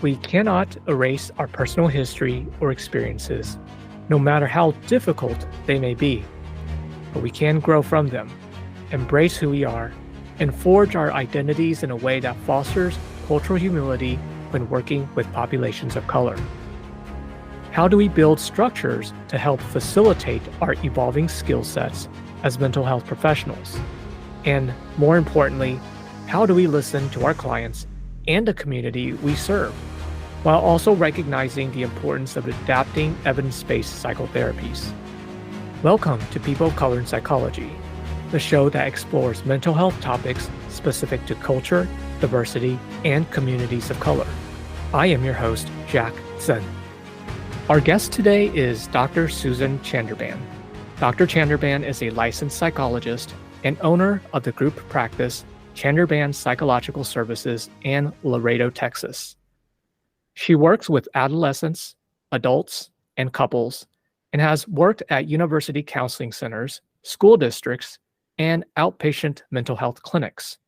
We cannot erase our personal history or experiences, no matter how difficult they may be, but we can grow from them, embrace who we are, and forge our identities in a way that fosters cultural humility when working with populations of color. How do we build structures to help facilitate our evolving skill sets as mental health professionals? And more importantly, how do we listen to our clients and the community we serve, while also recognizing the importance of adapting evidence-based psychotherapies? Welcome to People of Color in Psychology, the show that explores mental health topics specific to culture, diversity, and communities of color. I am your host, Jack Zen. Our guest today is Dr. Susan Chanderbhan. Dr. Chanderbhan is a licensed psychologist and owner of the group practice Chanderbhan Psychological Services in Laredo, Texas. She works with adolescents, adults, and couples, and has worked at university counseling centers, school districts, and outpatient mental health clinics.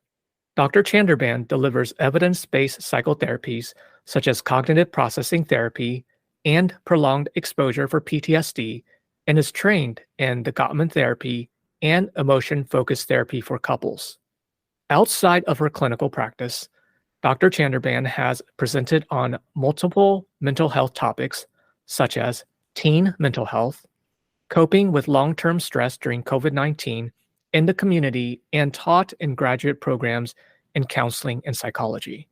Dr. Chanderbhan delivers evidence-based psychotherapies such as cognitive processing therapy and prolonged exposure for PTSD, and is trained in the Gottman therapy and emotion-focused therapy for couples. Outside of her clinical practice, Dr. Chanderbhan has presented on multiple mental health topics such as teen mental health, coping with long-term stress during COVID-19 in the community, and taught in graduate programs in counseling and psychology.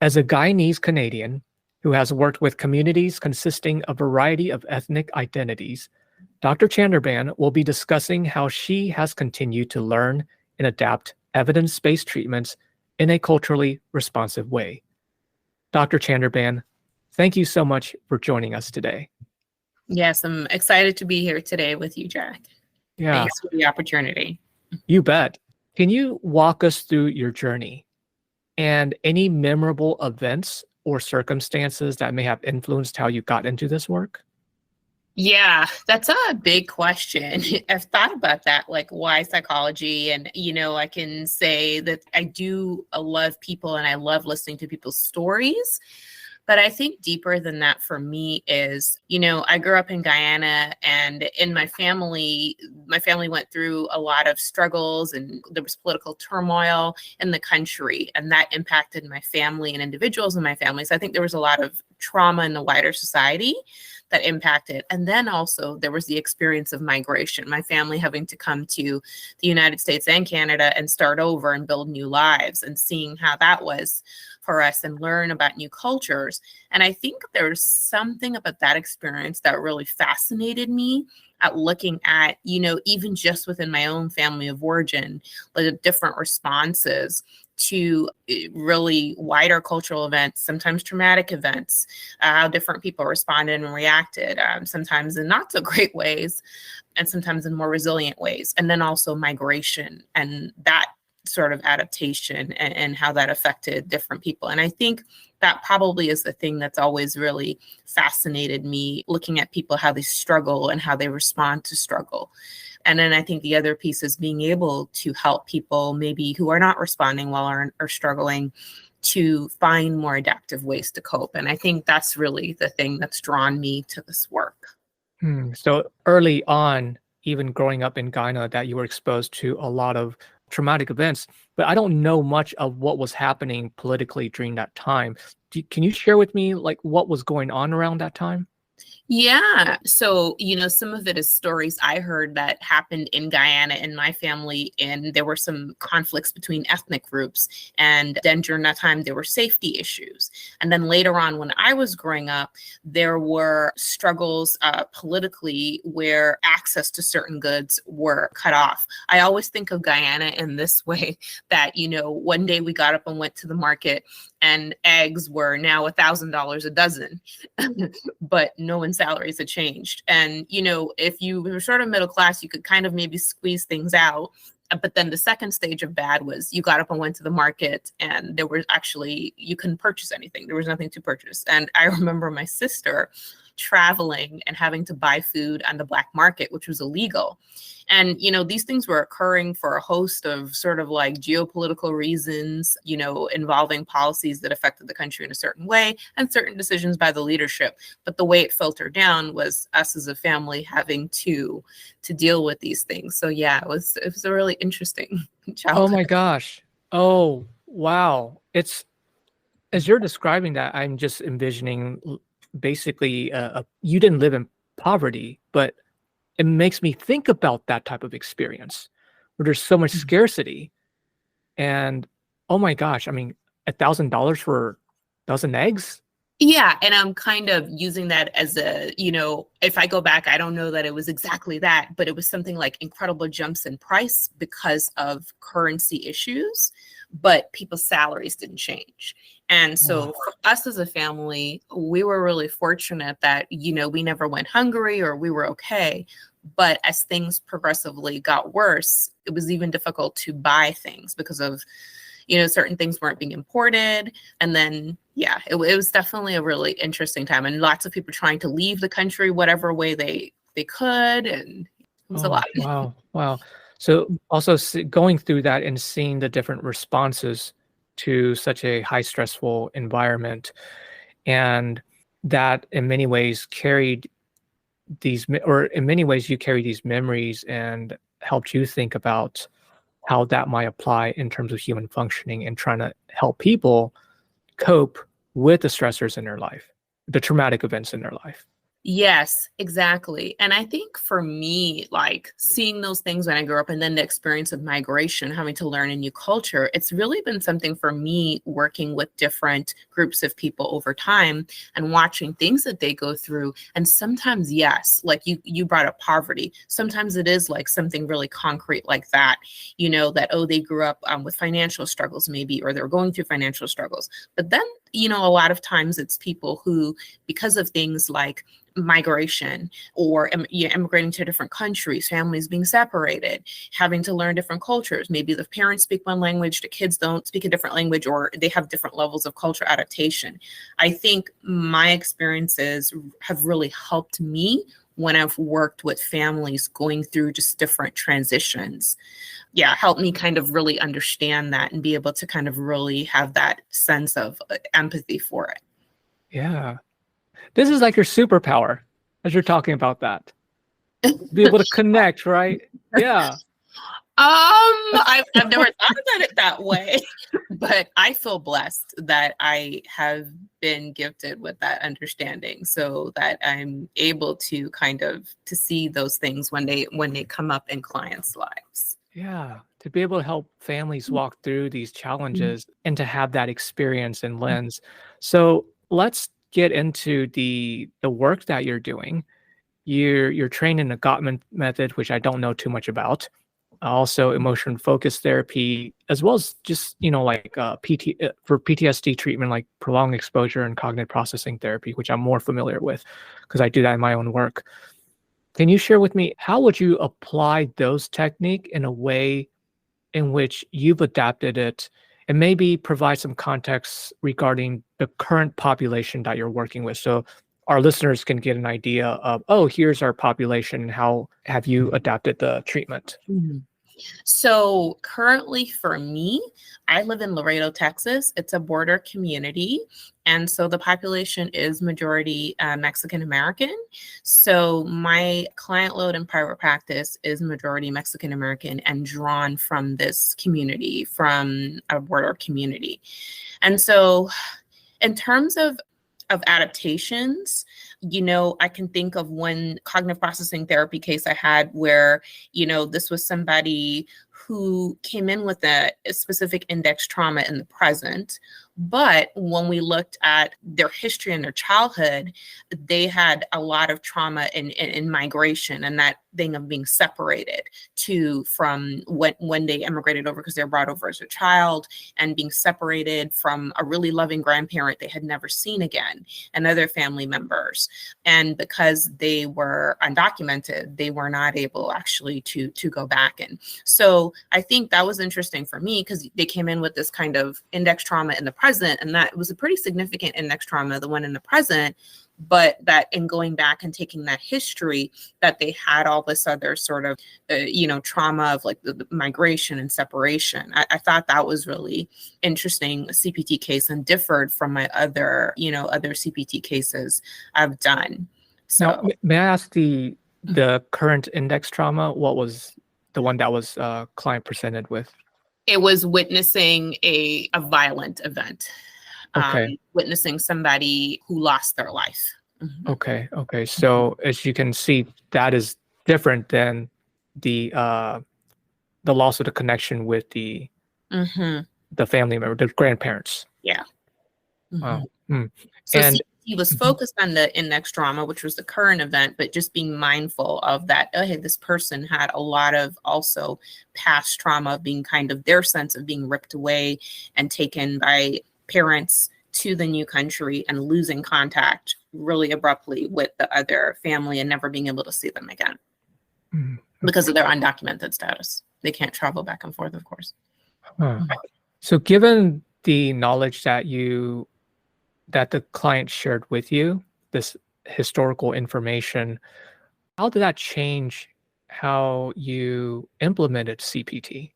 As a Guyanese Canadian who has worked with communities consisting of a variety of ethnic identities, Dr. Chanderbhan will be discussing how she has continued to learn and adapt evidence-based treatments in a culturally responsive way. Dr. Chanderbhan, thank you so much for joining us today. Yes, I'm excited to be here today with you, Jack. Yeah. Thanks for the opportunity. You bet. Can you walk us through your journey and any memorable events or circumstances that may have influenced how you got into this work? Yeah, that's a big question. I've thought about that, like why psychology? And, I can say that I do love people and I love listening to people's stories. But I think deeper than that for me is, I grew up in Guyana, and in my family went through a lot of struggles, and there was political turmoil in the country, and that impacted my family and individuals in my family. So I think there was a lot of trauma in the wider society that impacted. And then also there was the experience of migration, my family having to come to the United States and Canada and start over and build new lives, and seeing how that was for us and learn about new cultures. And I think there's something about that experience that really fascinated me at looking at, even just within my own family of origin, like different responses to really wider cultural events, sometimes traumatic events, how different people responded and reacted, sometimes in not so great ways, and sometimes in more resilient ways. And then also migration and that sort of adaptation and how that affected different people. And I think that probably is the thing that's always really fascinated me, looking at people, how they struggle and how they respond to struggle. And then I think the other piece is being able to help people maybe who are not responding well or struggling to find more adaptive ways to cope. And I think that's really the thing that's drawn me to this work. So early on, even growing up in Guyana, that you were exposed to a lot of traumatic events, but I don't know much of what was happening politically during that time. Can you share with me what was going on around that time? Yeah. So, some of it is stories I heard that happened in Guyana in my family, and there were some conflicts between ethnic groups. And then during that time, there were safety issues. And then later on, when I was growing up, there were struggles politically where access to certain goods were cut off. I always think of Guyana in this way that, one day we got up and went to the market, and eggs were now $1,000 a dozen, but no one's salaries had changed. And, if you were sort of middle class, you could kind of maybe squeeze things out. But then the second stage of bad was you got up and went to the market, and you couldn't purchase anything. There was nothing to purchase. And I remember my sister traveling and having to buy food on the black market, which was illegal. And, these things were occurring for a host of sort of like geopolitical reasons, involving policies that affected the country in a certain way and certain decisions by the leadership. But the way it filtered down was us as a family having to deal with these things. So yeah, it was a really interesting childhood. Oh my gosh. Oh, wow. It's, as you're describing that, I'm just envisioning basically you didn't live in poverty, but it makes me think about that type of experience where there's so much scarcity. And oh my gosh, I mean, $1,000 for a dozen eggs? Yeah. And I'm kind of using that as if I go back, I don't know that it was exactly that, but it was something like incredible jumps in price because of currency issues, but people's salaries didn't change. And so for us as a family, we were really fortunate that, we never went hungry or we were okay. But as things progressively got worse, it was even difficult to buy things because of, certain things weren't being imported. And then, yeah, it was definitely a really interesting time. And lots of people trying to leave the country, whatever way they could. And it was a lot. Wow. So also going through that and seeing the different responses to such a high stressful environment, and that in many ways carried these, or in many ways you carry these memories and helped you think about how that might apply in terms of human functioning and trying to help people cope with the stressors in their life, the traumatic events in their life. Yes, exactly. And I think for me, like seeing those things when I grew up and then the experience of migration, having to learn a new culture, it's really been something for me working with different groups of people over time and watching things that they go through. And sometimes, yes, like you brought up poverty. Sometimes it is like something really concrete like that, that, they grew up with financial struggles maybe, or they're going through financial struggles. But then, a lot of times it's people who, because of things like migration or immigrating to different countries, families being separated, having to learn different cultures. Maybe the parents speak one language, the kids don't speak a different language, or they have different levels of culture adaptation. I think my experiences have really helped me when I've worked with families going through just different transitions. Yeah, help me kind of really understand that and be able to kind of really have that sense of empathy for it. Yeah. This is like your superpower as you're talking about that. Be able to connect, right? Yeah. I've never thought about it that way, but I feel blessed that I have been gifted with that understanding, so that I'm able to kind of to see those things when they come up in clients' lives. Yeah. To be able to help families walk through these challenges and to have that experience and lens. So let's get into the work that you're doing. You're trained in the Gottman method, which I don't know too much about. Also emotion focused therapy, as well as just like for PTSD treatment, like prolonged exposure and cognitive processing therapy, which I'm more familiar with because I do that in my own work. Can you share with me, how would you apply those techniques in a way in which you've adapted it, and maybe provide some context regarding the current population that you're working with, so our listeners can get an idea of, oh, here's our population, and how have you adapted the treatment? So currently for me, I live in Laredo, Texas. It's a border community. And so the population is majority Mexican American. So my client load in private practice is majority Mexican American and drawn from this community, from a border community. And so in terms of adaptations, I can think of one cognitive processing therapy case I had where, this was somebody who came in with a specific index trauma in the present. But when we looked at their history and their childhood, they had a lot of trauma in migration, and that thing of being separated from when they immigrated over, because they were brought over as a child, and being separated from a really loving grandparent they had never seen again, and other family members. And because they were undocumented, they were not able actually to go back. And so I think that was interesting for me, because they came in with this kind of index trauma in the present, and that was a pretty significant index trauma, the one in the present. but that in going back and taking that history, that they had all this other sort of, trauma of like the migration and separation. I thought that was really interesting CPT case and differed from my other CPT cases I've done. Now, So may I ask the current index trauma? What was the one that was client presented with? it was witnessing a violent event, Okay. witnessing somebody who lost their life. Mhm. Okay. So as you can see, that is different than the loss of the connection with Mhm. the family member, the grandparents. Yeah. Wow. Mhm. Hmm. So And CBT was Mhm. focused on the index trauma, which was the current event, but just being mindful of that. Oh, hey, this person had a lot of also past trauma, being kind of their sense of being ripped away and taken by parents to the new country and losing contact really abruptly with the other family and never being able to see them again Mm, because of their undocumented status. They can't travel back and forth, of course. huh. So given the knowledge that the client shared with you, this historical information, how did that change how you implemented CPT?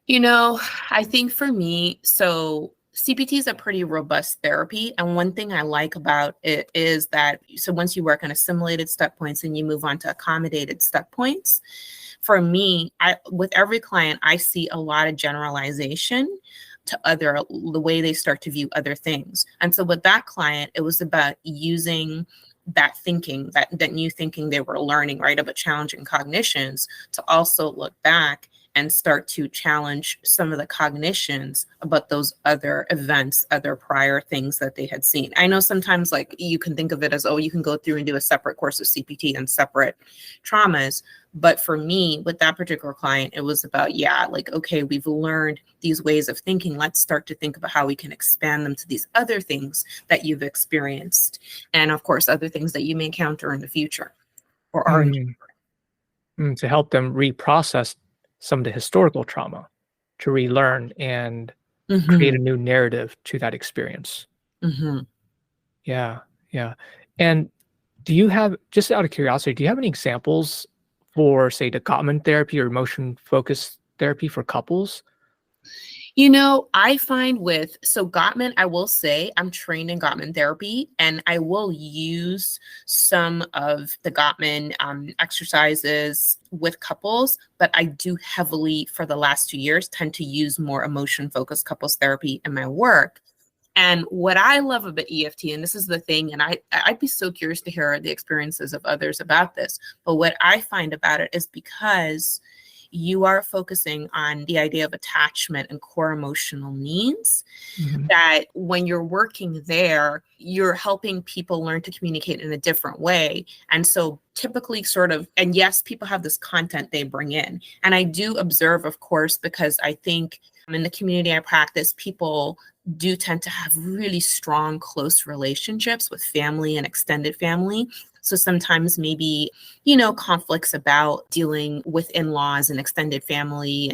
I think for me, so CPT is a pretty robust therapy. And one thing I like about it is that, so once you work on assimilated step points and you move on to accommodated step points, for me, with every client, I see a lot of generalization to the way they start to view other things. And so with that client, it was about using that thinking, that new thinking they were learning, right, about challenging cognitions, to also look back and start to challenge some of the cognitions about those other events, other prior things that they had seen. I know sometimes like you can think of it as, oh, you can go through and do a separate course of CPT and separate traumas. But for me, with that particular client, it was about, okay, we've learned these ways of thinking. Let's start to think about how we can expand them to these other things that you've experienced. And of course, other things that you may encounter in the future or are. Mm, to help them reprocess some of the historical trauma, to relearn and create a Mhm, new narrative to that experience. mhm. Yeah, yeah. And do you have, just out of curiosity, do you have any examples for, say, the Gottman therapy or emotion focused therapy for couples? I find so Gottman, I will say I'm trained in Gottman therapy and I will use some of the Gottman exercises with couples, but I do heavily for the last 2 years tend to use more emotion focused couples therapy in my work. And what I love about EFT, and this is the thing, and I'd be so curious to hear the experiences of others about this, but what I find about it is because you are focusing on the idea of attachment and core emotional needs, Mhm. that when you're working there, you're helping people learn to communicate in a different way. And so typically and yes, people have this content they bring in. And I do observe, of course, because I think in the community I practice, people do tend to have really strong, close relationships with family and extended family. So sometimes maybe, conflicts about dealing with in-laws and extended family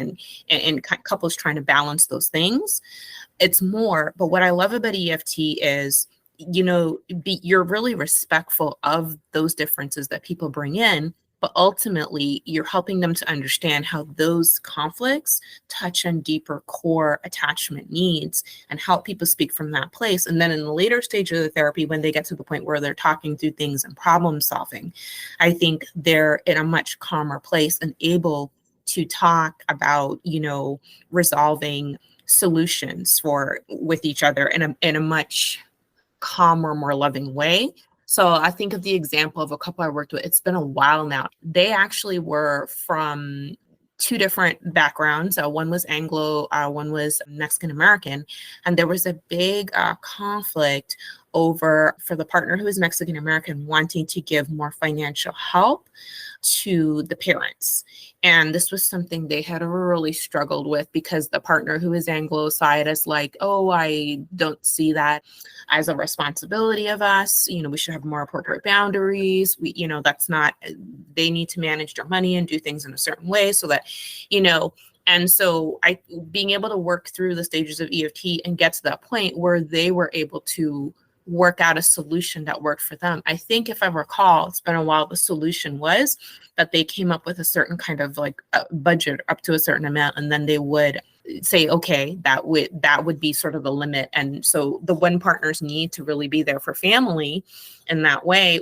and couples trying to balance those things. It's more, but what I love about EFT is, you're really respectful of those differences that people bring in, but ultimately you're helping them to understand how those conflicts touch on deeper core attachment needs and help people speak from that place. And then in the later stage of the therapy, when they get to the point where they're talking through things and problem solving, I think they're in a much calmer place and able to talk about, resolving solutions with each other in a much calmer, more loving way. So I think of the example of a couple I worked with. It's been a while now. They actually were from two different backgrounds. One was Anglo, one was Mexican American. And there was a big conflict for the partner who was Mexican American wanting to give more financial help to the parents. And this was something they had really struggled with because the partner who is Anglo side is like, oh, I don't see that as a responsibility of us. We should have more appropriate boundaries. That's not, they need to manage their money and do things in a certain way so that, and so being able to work through the stages of EFT and get to that point where they were able to work out a solution that worked for them. I think if I recall, it's been a while, the solution was that they came up with a certain kind of like a budget up to a certain amount, and then they would say, okay, that would be sort of the limit. And so the one partner's need to really be there for family in that way,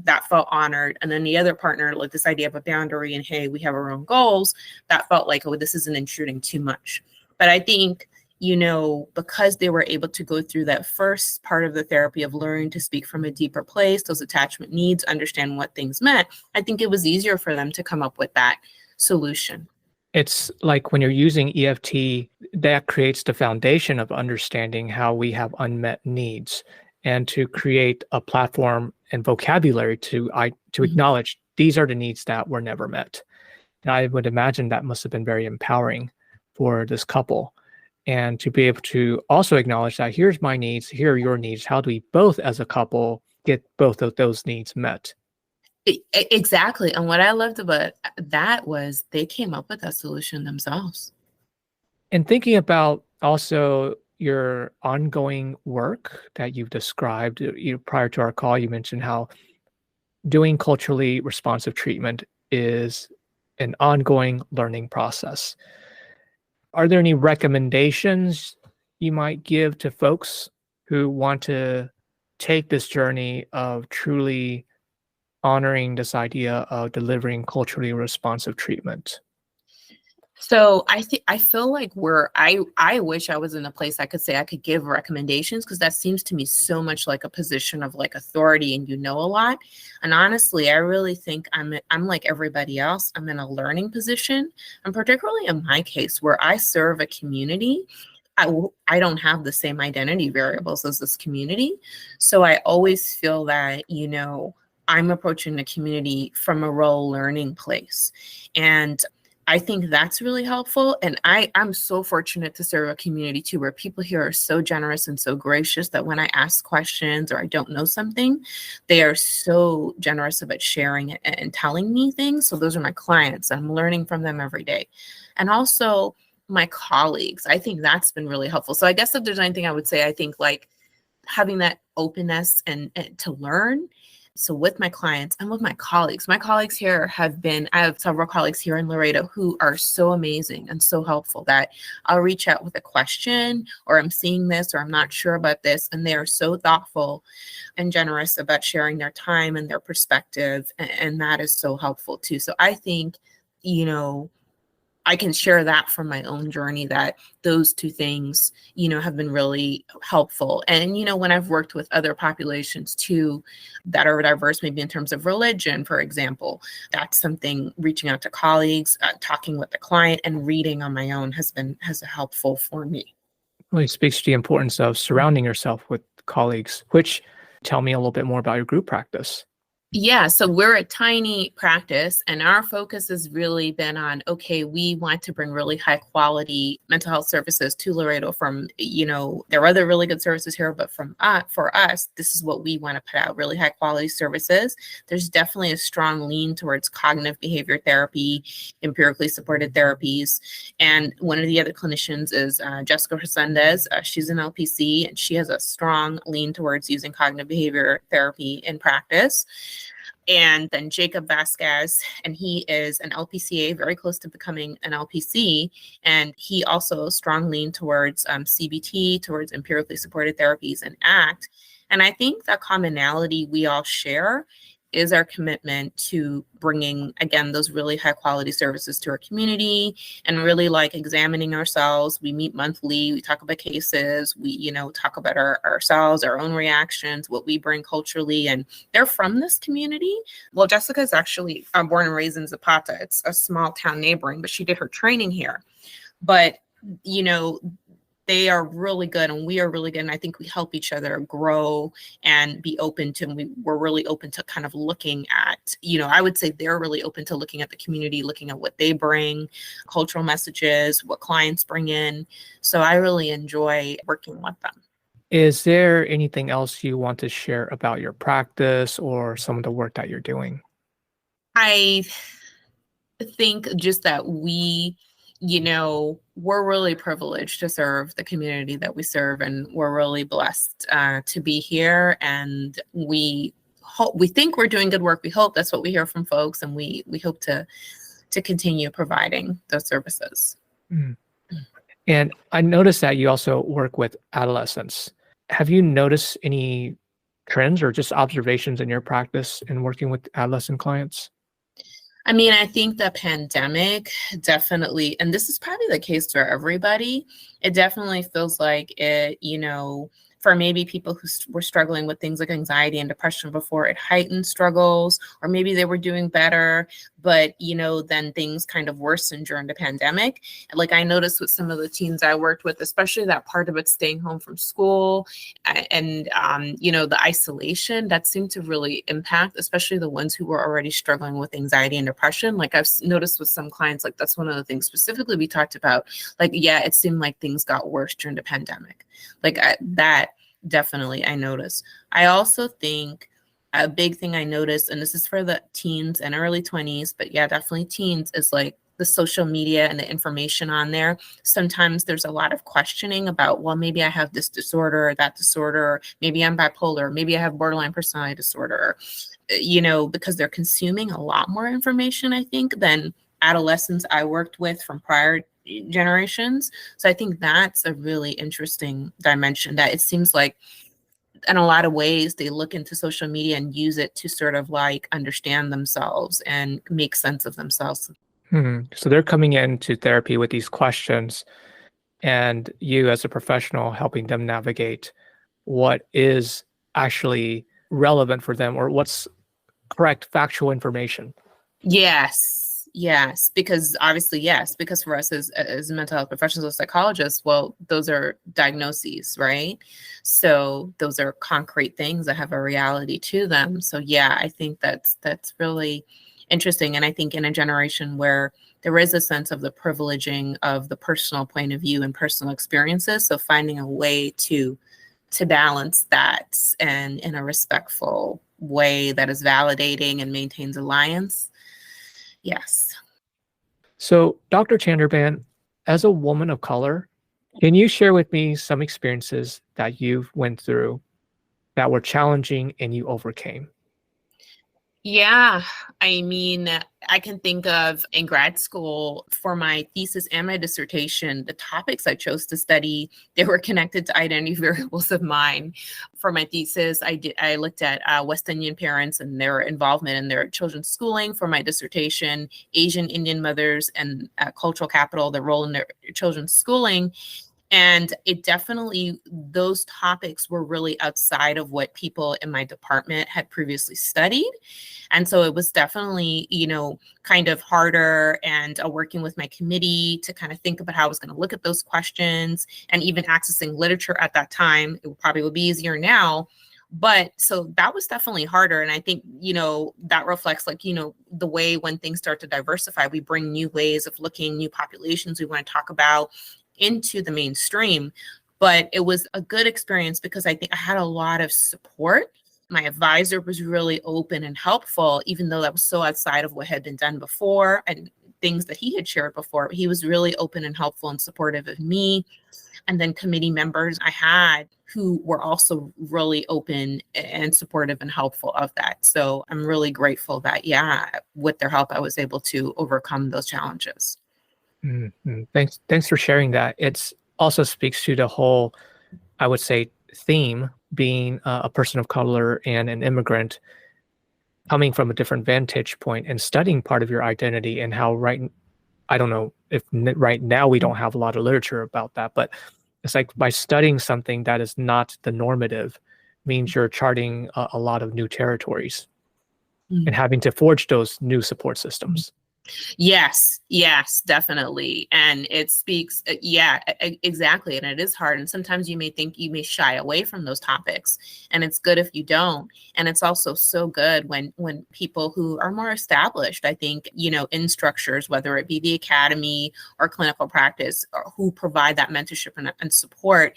that felt honored. And then the other partner, like this idea of a boundary and, hey, we have our own goals, that felt like, oh, this isn't intruding too much. But I think, because they were able to go through that first part of the therapy of learning to speak from a deeper place, those attachment needs, understand what things meant, I think it was easier for them to come up with that solution. It's like when you're using EFT, that creates the foundation of understanding how we have unmet needs, and to create a platform and vocabulary to acknowledge these are the needs that were never met. And I would imagine that must have been very empowering for this couple. And to be able to also acknowledge that here's my needs, here are your needs. How do we both as a couple get both of those needs met? Exactly. And what I loved about that was they came up with that solution themselves. And thinking about also your ongoing work that you've described, prior to our call, you mentioned how doing culturally responsive treatment is an ongoing learning process. Are there any recommendations you might give to folks who want to take this journey of truly honoring this idea of delivering culturally responsive treatment? So I feel like I wish I was in a place I could say I could give recommendations, because that seems to me so much like a position of like authority and a lot. And honestly, I really think I'm like everybody else. I'm in a learning position, and particularly in my case where I serve a community, I don't have the same identity variables as this community. So I always feel that, I'm approaching the community from a role learning place. And I think that's really helpful. And I'm so fortunate to serve a community too, where people here are so generous and so gracious that when I ask questions or I don't know something, they are so generous about sharing it and telling me things. So those are my clients. I'm learning from them every day. And also my colleagues, I think that's been really helpful. So I guess if there's anything I would say, I think like having that openness and to learn. So with my clients and with my colleagues here I have several colleagues here in Laredo who are so amazing and so helpful that I'll reach out with a question, or I'm seeing this, or I'm not sure about this. And they are so thoughtful and generous about sharing their time and their perspective. And that is so helpful too. So I think, I can share that from my own journey, that those two things, have been really helpful. And, when I've worked with other populations too, that are diverse, maybe in terms of religion, for example, that's something reaching out to colleagues, talking with the client and reading on my own has helpful for me. Really speaks to the importance of surrounding yourself with colleagues, which tell me a little bit more about your group practice. Yeah, so we're a tiny practice, and our focus has really been on, okay, we want to bring really high quality mental health services to Laredo from, there are other really good services here, but for us, this is what we want to put out, really high quality services. There's definitely a strong lean towards cognitive behavior therapy, empirically supported therapies. And one of the other clinicians is Jessica Hernandez. She's an LPC, and she has a strong lean towards using cognitive behavior therapy in practice. And then Jacob Vasquez, and he is an LPCA, very close to becoming an LPC. And he also strong lean towards CBT, towards empirically supported therapies and ACT. And I think the commonality we all share is our commitment to bringing, again, those really high quality services to our community, and really like examining ourselves. We meet monthly, we talk about cases, we, talk about ourselves, our own reactions, what we bring culturally, and they're from this community. Well, Jessica is actually born and raised in Zapata. It's a small town neighboring, but she did her training here. But, they are really good and we are really good. And I think we help each other grow and be open to, and we're really open to kind of looking at, I would say they're really open to looking at the community, looking at what they bring, cultural messages, what clients bring in. So I really enjoy working with them. Is there anything else you want to share about your practice or some of the work that you're doing? I think just that we we're really privileged to serve the community that we serve, and we're really blessed to be here. And we think we're doing good work. We hope that's what we hear from folks, and we hope to continue providing those services. Mm. And I noticed that you also work with adolescents. Have you noticed any trends or just observations in your practice in working with adolescent clients? I mean, I think the pandemic definitely, and this is probably the case for everybody, it definitely feels like it, for maybe people who were struggling with things like anxiety and depression before, it heightened struggles, or maybe they were doing better, but, then things kind of worsened during the pandemic. Like I noticed with some of the teens I worked with, especially that part of it staying home from school and, the isolation that seemed to really impact, especially the ones who were already struggling with anxiety and depression. Like I've noticed with some clients, like that's one of the things specifically we talked about. Like, yeah, it seemed like things got worse during the pandemic. Like that definitely I noticed. I also think a big thing I noticed, and this is for the teens and early 20s, but yeah, definitely teens, is like the social media and the information on there. Sometimes there's a lot of questioning about, well, maybe I have this disorder or that disorder, or maybe I'm bipolar, maybe I have borderline personality disorder, because they're consuming a lot more information, I think, than adolescents I worked with from prior generations. So I think that's a really interesting dimension, that it seems like in a lot of ways they look into social media and use it to sort of like understand themselves and make sense of themselves. So they're coming into therapy with these questions, and you as a professional helping them navigate what is actually relevant for them or what's correct factual information. Yes, because obviously, yes, because for us as mental health professionals or psychologists, well, those are diagnoses, right? So those are concrete things that have a reality to them. So yeah, I think that's really interesting. And I think in a generation where there is a sense of the privileging of the personal point of view and personal experiences, so finding a way to balance that and in a respectful way that is validating and maintains alliance. Yes. So, Dr. Chanderbhan, as a woman of color, can you share with me some experiences that you've went through that were challenging and you overcame? Yeah, I mean, I can think of in grad school for my thesis and my dissertation, the topics I chose to study, they were connected to identity variables of mine. For my thesis, I looked at West Indian parents and their involvement in their children's schooling. For my dissertation, Asian Indian mothers and cultural capital, their role in their children's schooling. And it definitely, those topics were really outside of what people in my department had previously studied. And so it was definitely, kind of harder, and working with my committee to kind of think about how I was going to look at those questions, and even accessing literature at that time. It probably would be easier now. But so that was definitely harder. And I think, that reflects like, the way when things start to diversify, we bring new ways of looking, new populations we want to talk about into the mainstream. But it was a good experience because I think I had a lot of support. My advisor was really open and helpful, even though that was so outside of what had been done before and things that he had shared before. He was really open and helpful and supportive of me. And then committee members I had who were also really open and supportive and helpful of that. So I'm really grateful that, yeah, with their help, I was able to overcome those challenges. Mm-hmm. Thanks for sharing that. It's also speaks to the whole, I would say, theme being a person of color and an immigrant coming from a different vantage point and studying part of your identity and how I don't know if right now we don't have a lot of literature about that, but it's like by studying something that is not the normative means you're charting a lot of new territories and having to forge those new support systems. Yes, definitely. And it speaks, exactly. And it is hard. And sometimes you may think you may shy away from those topics, and it's good if you don't. And it's also so good when people who are more established, I think, in structures, whether it be the academy or clinical practice, or who provide that mentorship and support,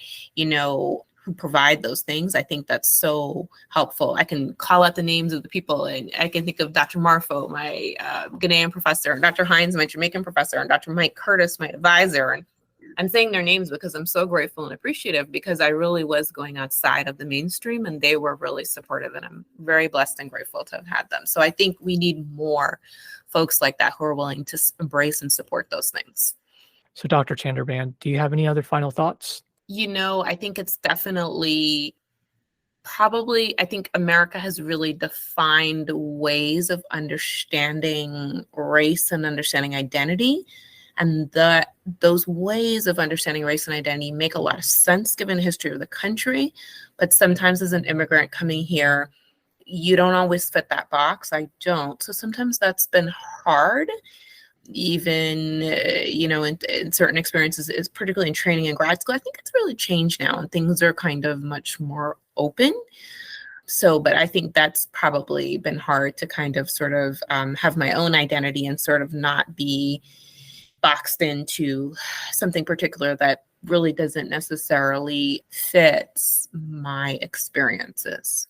who provide those things. I think that's so helpful. I can call out the names of the people, and I can think of Dr. Marfo, my Ghanaian professor, and Dr. Hines, my Jamaican professor, and Dr. Mike Curtis, my advisor. And I'm saying their names because I'm so grateful and appreciative, because I really was going outside of the mainstream and they were really supportive, and I'm very blessed and grateful to have had them. So I think we need more folks like that who are willing to embrace and support those things. So Dr. Chanderbhan, do you have any other final thoughts? I think it's definitely I think America has really defined ways of understanding race and understanding identity. And those ways of understanding race and identity make a lot of sense given the history of the country. But sometimes as an immigrant coming here, you don't always fit that box. I don't. So sometimes that's been hard, even, in certain experiences, is particularly in training and grad school. I think it's really changed now and things are kind of much more open. So, but I think that's probably been hard to kind of sort of have my own identity and sort of not be boxed into something particular that really doesn't necessarily fit my experiences.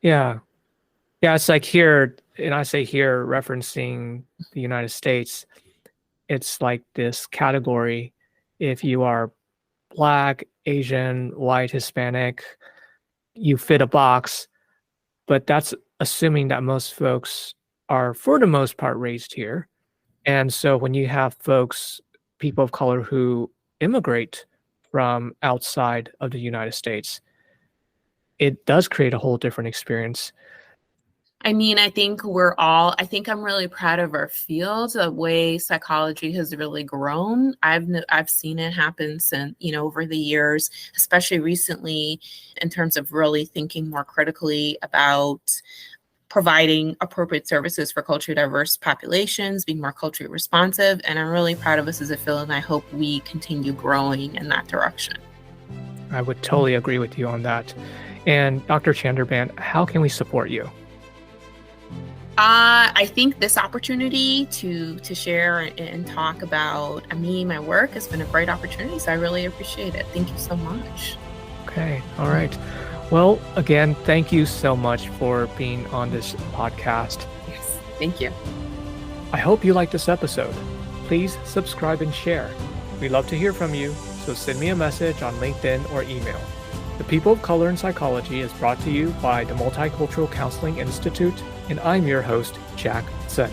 Yeah. It's like here, and I say here, referencing the United States, it's like this category. If you are Black, Asian, white, Hispanic, you fit a box, but that's assuming that most folks are, for the most part, raised here. And so when you have people of color who immigrate from outside of the United States, it does create a whole different experience. I think I'm really proud of our field, the way psychology has really grown. I've seen it happen since, over the years, especially recently, in terms of really thinking more critically about providing appropriate services for culturally diverse populations, being more culturally responsive. And I'm really proud of us as a field, and I hope we continue growing in that direction. I would totally agree with you on that. And Dr. Chanderbhan, how can we support you? I think this opportunity to share and talk about my work has been a great opportunity. So I really appreciate it. Thank you so much. Okay. All right. Well, again, thank you so much for being on this podcast. Yes. Thank you. I hope you liked this episode. Please subscribe and share. We'd love to hear from you, so send me a message on LinkedIn or email. The People of Color in Psychology is brought to you by the Multicultural Counseling Institute, and I'm your host, Jack Sun.